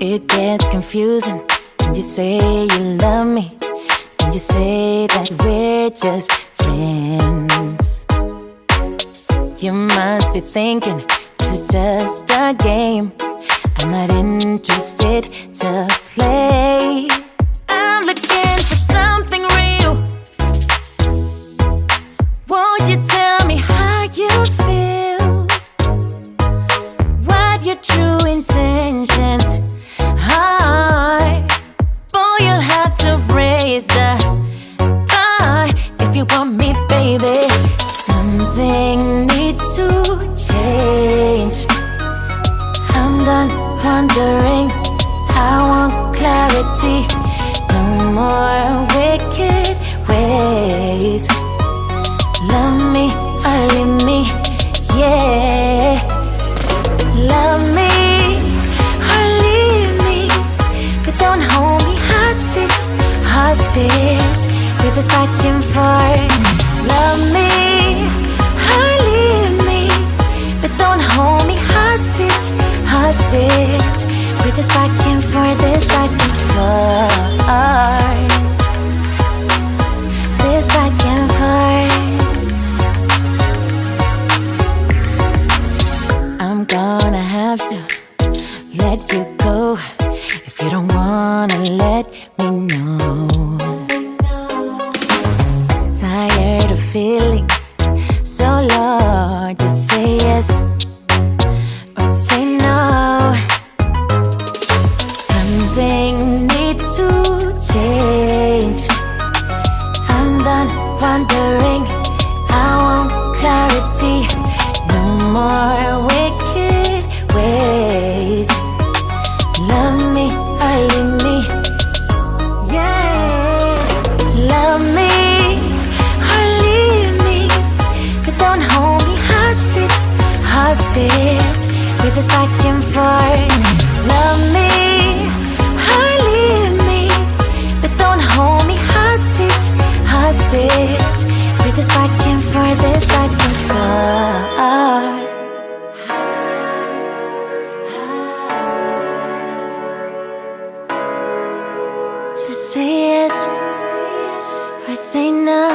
It gets confusing when you say you love me, when you say that we're just friends. You must be thinking this is just a game. I'm not interested to play. I'm looking for something real. Won't you tell me how you feel? What your true intentions are? Boy, you'll have to raise the bar if you want me, baby. Something needs to change. I'm done wondering, I want clarity. No more wicked ways. Love me or leave me, yeah. Love me or leave me, but don't hold me hostage, hostage with this back and forth. Love me or leave me, but don't hold me hostage, hostage with this back and forth, this back and forth, this back and forth. I'm gonna have to let you go if you don't wanna let me know. Tired of feeling so low. Just say yes or say no. Something needs to change. I'm done wondering, I want clarity. No more wicked ways. Love me or leave me, yeah. Love me or leave me, but don't hold me hostage, hostage with this back and forth. Love me or leave me, but don't hold me hostage, hostage with this back and forth, this back and forth. Just say yes or say no.